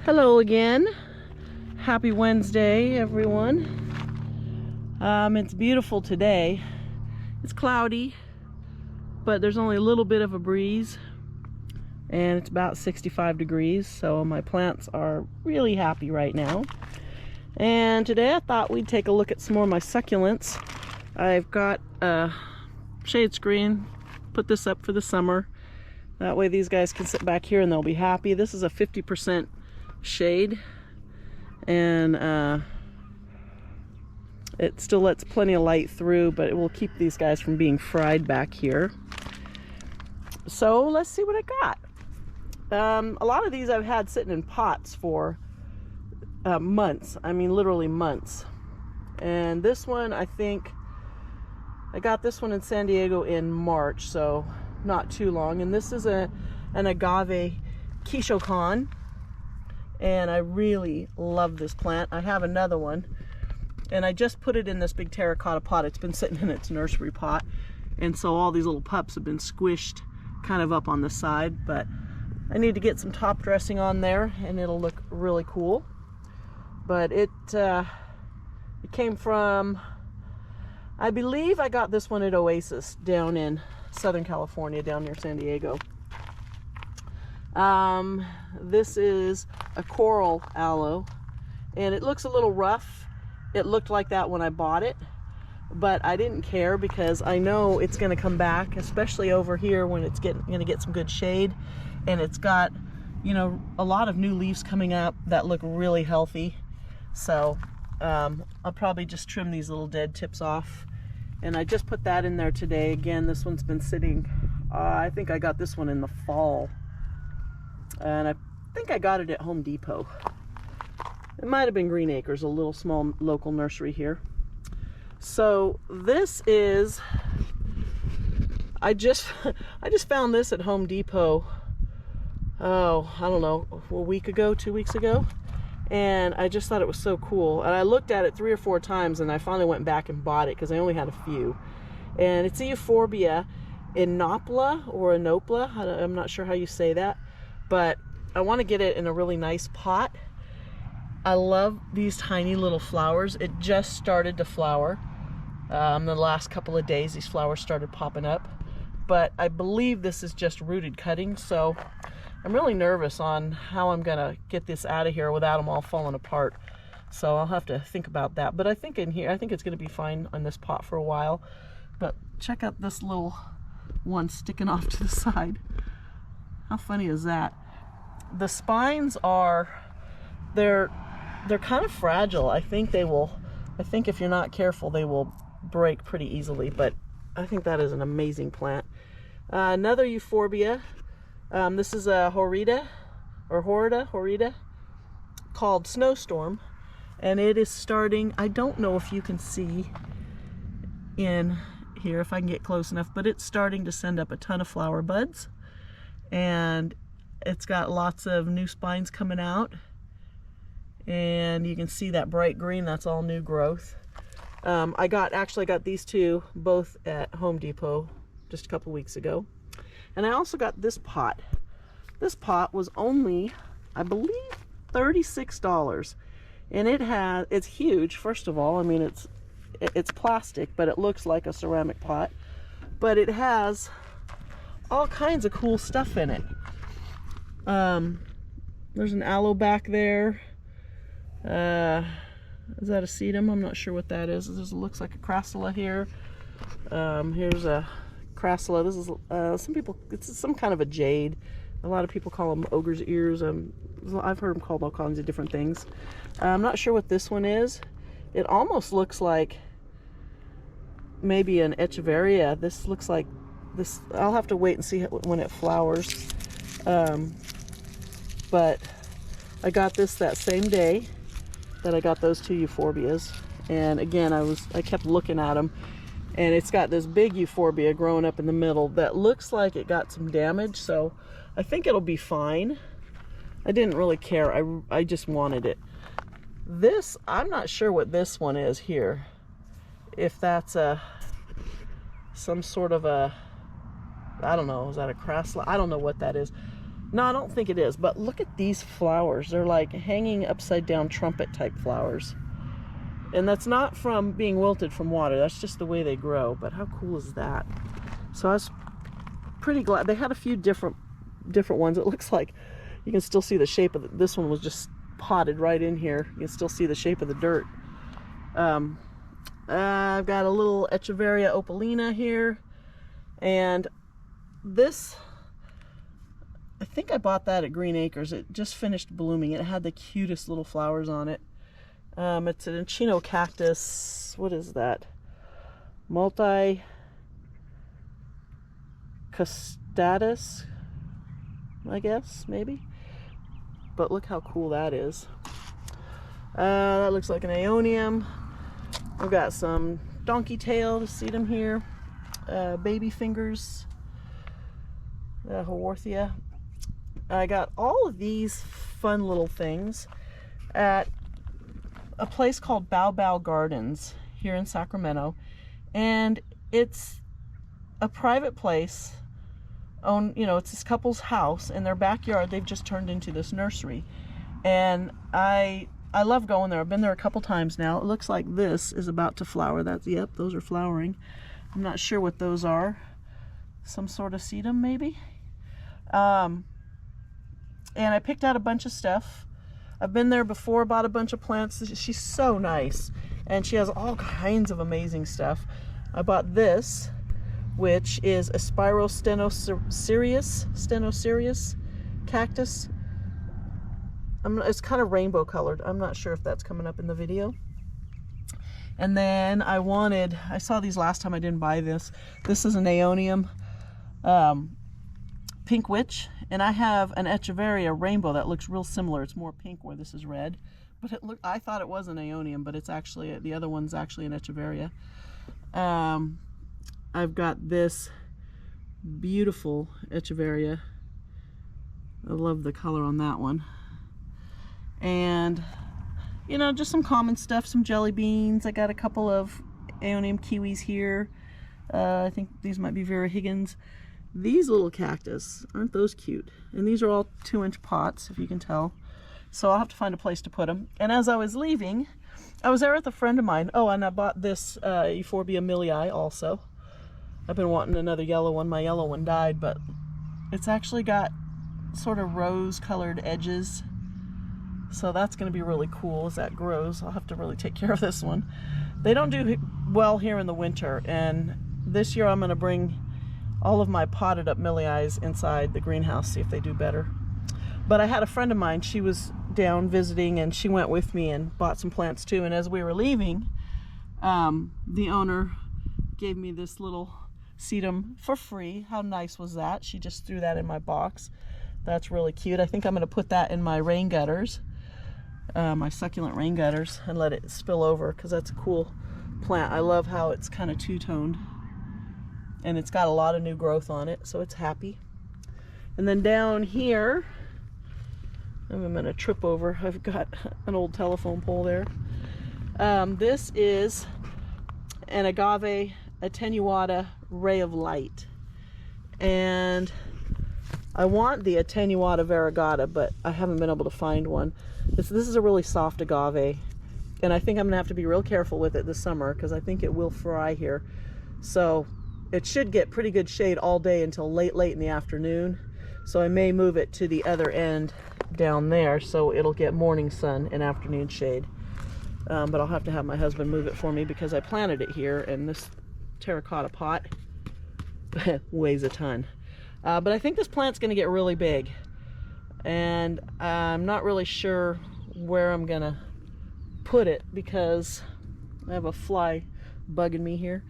Hello again. Happy Wednesday, everyone. It's beautiful today. It's cloudy, but there's only a little bit of a breeze, and it's about 65 degrees, so my plants are really happy right now. And today I thought we'd take a look at some more of my succulents. I've got a shade screen, put this up for the summer. That way these guys can sit back here and they'll be happy. This is a 50% shade, and it still lets plenty of light through, but it will keep these guys from being fried back here. So let's see what I got. A lot of these I've had sitting in pots for months. I mean literally months. And this one, I think I got this one in San Diego in March, so not too long. And this is an agave quichocon, and I really love this plant. I have another one, and I just put it in this big terracotta pot. It's been sitting in its nursery pot, and so all these little pups have been squished kind of up on the side, but I need to get some top dressing on there and it'll look really cool. But it came from, I believe I got this one at Oasis down in Southern California, down near San Diego. This is a coral aloe, and it looks a little rough. It looked like that when I bought it, but I didn't care because I know it's going to come back, especially over here when it's going to get some good shade, and it's got, you know, a lot of new leaves coming up that look really healthy. So I'll probably just trim these little dead tips off, and I just put that in there today. Again, this one's been sitting, I think I got this one in the fall, and I think I got it at Home Depot. It might have been Green Acres, a little small local nursery here. So this is, I just found this at Home Depot, oh, I don't know, a week ago, 2 weeks ago, and I just thought it was so cool. And I looked at it 3 or 4 times, and I finally went back and bought it because I only had a few. And it's a euphorbia inopla or inopla. I'm not sure how you say that, but I want to get it in a really nice pot. I love these tiny little flowers. It just started to flower. The last couple of days these flowers started popping up, but I believe this is just rooted cuttings, so I'm really nervous on how I'm gonna get this out of here without them all falling apart. So I'll have to think about that, but I think in here, I think it's gonna be fine on this pot for a while. But check out this little one sticking off to the side. How funny is that? The spines are, they're kind of fragile. I think if you're not careful, they will break pretty easily, but I think that is an amazing plant. Another euphorbia. This is a horida called Snowstorm, and it is starting, I don't know if you can see in here, if I can get close enough, but it's starting to send up a ton of flower buds, and it's got lots of new spines coming out. And you can see that bright green, that's all new growth. I actually got these two both at Home Depot just a couple weeks ago. And I also got this pot. This pot was only, I believe, $36. And it's huge, first of all. I mean, it's plastic, but it looks like a ceramic pot. But it has all kinds of cool stuff in it. There's an aloe back there. Is that a sedum? I'm not sure what that is. This looks like a crassula here. Here's a crassula. This is it's some kind of a jade. A lot of people call them ogre's ears. I've heard them called all kinds of different things. I'm not sure what this one is. It almost looks like maybe an echeveria. This looks like this. I'll have to wait and see when it flowers. But I got this that same day that I got those two euphorbias, and again I kept looking at them, and it's got this big euphorbia growing up in the middle that looks like it got some damage, so I think it'll be fine. I didn't really care. I just wanted it. This, I'm not sure what this one is here, if that's some sort of a, I don't know, is that a crassula? I don't know what that is. No, I don't think it is, but look at these flowers. They're like hanging upside down trumpet type flowers. And that's not from being wilted from water. That's just the way they grow. But how cool is that? So I was pretty glad. They had a few different ones. It looks like you can still see the shape of it. This one was just potted right in here. You can still see the shape of the dirt. I've got a little Echeveria opalina here. And this, I think I bought that at Green Acres. It just finished blooming. It had the cutest little flowers on it. It's an Encino cactus. What is that? Multi-Custatus, I guess, maybe. But look how cool that is. That looks like an Aeonium. I've got some donkey tail sedum here. Baby fingers. Haworthia. I got all of these fun little things at a place called Bow Bow Gardens here in Sacramento, and it's a private place owned, you know, it's this couple's house. In their backyard they've just turned into this nursery, and I love going there. I've been there a couple times now. It looks like this is about to flower. That's, yep, those are flowering. I'm not sure what those are. Some sort of sedum maybe. And I picked out a bunch of stuff. I've been there before, bought a bunch of plants. She's so nice, and she has all kinds of amazing stuff. I bought this, which is a Stenocereus cactus. It's kind of rainbow colored. I'm not sure if that's coming up in the video. And then I saw these last time. I didn't buy this. This is an Aeonium Pink Witch, and I have an Echeveria rainbow that looks real similar. It's more pink where this is red, but I thought it was an Aeonium, but it's actually, the other one's actually an Echeveria. I've got this beautiful Echeveria. I love the color on that one. And you know, just some common stuff, some jelly beans. I got a couple of Aeonium kiwis here. I think these might be Vera Higgins. These little cactus, aren't those cute? And these are all 2-inch pots, if you can tell. So I'll have to find a place to put them. And as I was leaving, I was there with a friend of mine. Oh, and I bought this euphorbia millii also. I've been wanting another yellow one. My yellow one died, but it's actually got sort of rose-colored edges. So that's going to be really cool as that grows. I'll have to really take care of this one. They don't do well here in the winter, and this year I'm going to bring all of my potted up milliis inside the greenhouse, see if they do better. But I had a friend of mine, she was down visiting, and she went with me and bought some plants too. And as we were leaving, the owner gave me this little sedum for free. How nice was that? She just threw that in my box. That's really cute. I think I'm going to put that in my rain gutters, my succulent rain gutters, and let it spill over, because that's a cool plant. I love how it's kind of two-toned, and it's got a lot of new growth on it, so it's happy. And then down here, I'm going to trip over. I've got an old telephone pole there. This is an agave attenuata ray of light, and I want the attenuata variegata, but I haven't been able to find one. This is a really soft agave, and I think I'm gonna have to be real careful with it this summer, because I think it will fry here. So it should get pretty good shade all day until late in the afternoon. So I may move it to the other end down there, so it'll get morning sun and afternoon shade. But I'll have to have my husband move it for me, because I planted it here, and this terracotta pot weighs a ton. But I think this plant's going to get really big, and I'm not really sure where I'm going to put it, because I have a fly bugging me here.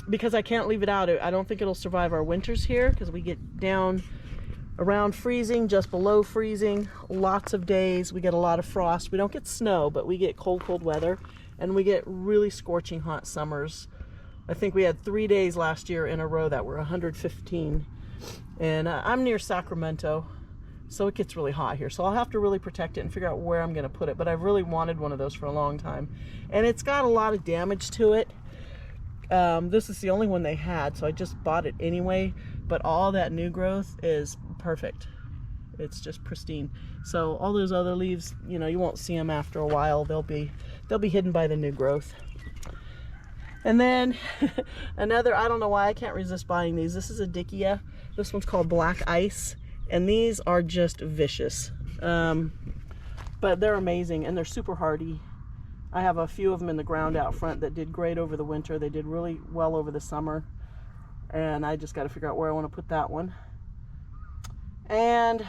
Because I can't leave it out. I don't think it'll survive our winters here, because we get down around freezing, just below freezing, lots of days. We get a lot of frost. We don't get snow, but we get cold weather, and we get really scorching hot summers. I think we had 3 days last year in a row that were 115, and I'm near Sacramento, so it gets really hot here. So I'll have to really protect it and figure out where I'm going to put it, but I've really wanted one of those for a long time. And it's got a lot of damage to it. This is the only one they had, so I just bought it anyway, but all that new growth is perfect. It's just pristine. So all those other leaves, you know, you won't see them after a while. They'll be hidden by the new growth. And then another, I don't know why I can't resist buying these. This is a Dickia. This one's called Black Ice, and these are just vicious. But they're amazing, and they're super hardy. I have a few of them in the ground out front that did great over the winter. They did really well over the summer, and I just got to figure out where I want to put that one. And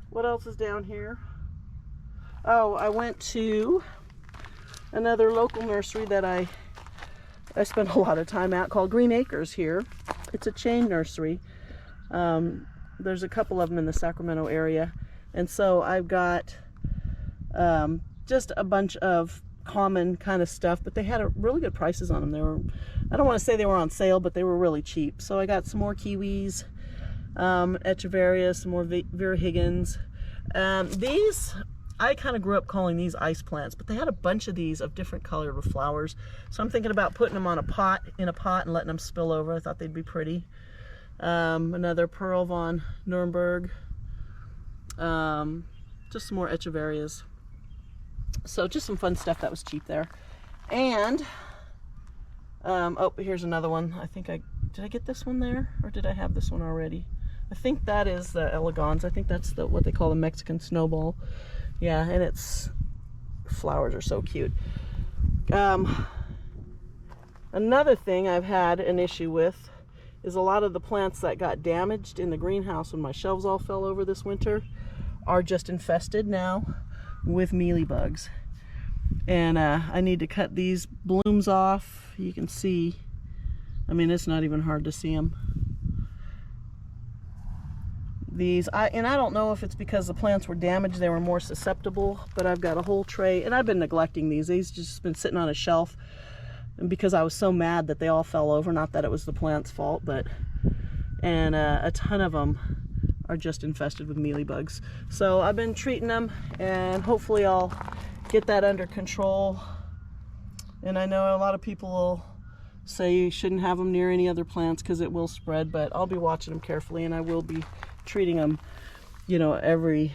what else is down here? Oh, I went to another local nursery that I spent a lot of time at, called Green Acres here. It's a chain nursery. There's a couple of them in the Sacramento area, and so I've got just a bunch of common kind of stuff, but they had really good prices on them. They were, I don't want to say they were on sale, but they were really cheap. So I got some more kiwis, Echeveria, some more Vera Higgins. These, I kind of grew up calling these ice plants, but they had a bunch of these of different colored with flowers. So I'm thinking about putting them on in a pot and letting them spill over. I thought they'd be pretty. Another Pearl von Nuremberg. Just some more Echeverias. So just some fun stuff that was cheap there. And oh, here's another one. I think did I get this one there, or did I have this one already? I think that is the elegans. I think that's what they call the Mexican snowball. Yeah, and its flowers are so cute. Another thing I've had an issue with is a lot of the plants that got damaged in the greenhouse when my shelves all fell over this winter are just infested now with mealybugs. And I need to cut these blooms off. You can see, I mean, it's not even hard to see them. These, I don't know if it's because the plants were damaged, they were more susceptible, but I've got a whole tray, and I've been neglecting these. These just been sitting on a shelf, and because I was so mad that they all fell over, not that it was the plant's fault, but, and a ton of them are just infested with mealybugs. So I've been treating them, and hopefully I'll get that under control. And I know a lot of people will say you shouldn't have them near any other plants because it will spread, but I'll be watching them carefully, and I will be treating them, you know, every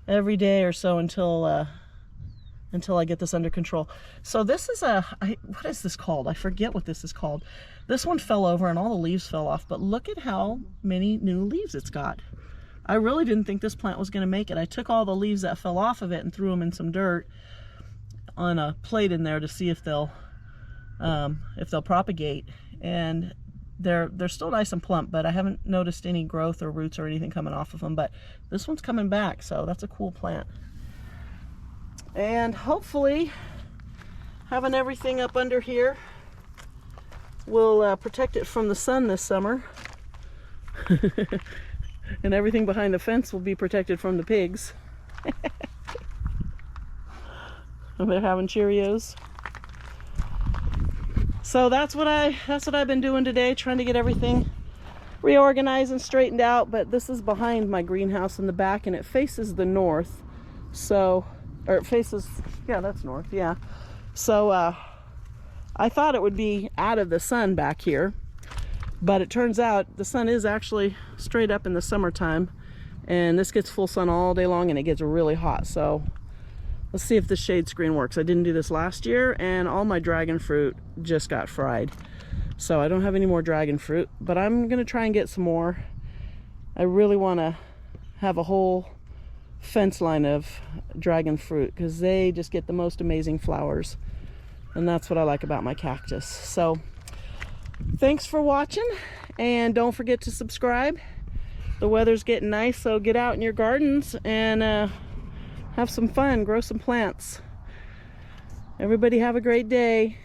day or so until I get this under control. So this is what is this called? I forget what this is called. This one fell over and all the leaves fell off, but look at how many new leaves it's got. I really didn't think this plant was going to make it. I took all the leaves that fell off of it and threw them in some dirt on a plate in there to see if they'll propagate, and they're still nice and plump, but I haven't noticed any growth or roots or anything coming off of them. But this one's coming back, so that's a cool plant. And hopefully having everything up under here will protect it from the sun this summer. And everything behind the fence will be protected from the pigs. And they're having Cheerios. So that's what I've been doing today, trying to get everything reorganized and straightened out. But this is behind my greenhouse in the back, and it faces the north. So, or it faces, yeah, that's north, yeah. So I thought it would be out of the sun back here, but it turns out the sun is actually straight up in the summertime, and this gets full sun all day long and it gets really hot. So let's see if the shade screen works. I didn't do this last year, and all my dragon fruit just got fried. So I don't have any more dragon fruit, but I'm gonna try and get some more. I really want to have a whole fence line of dragon fruit because they just get the most amazing flowers, and that's what I like about my cactus. So thanks for watching, and don't forget to subscribe. The weather's getting nice, so get out in your gardens and have some fun, grow some plants. Everybody have a great day.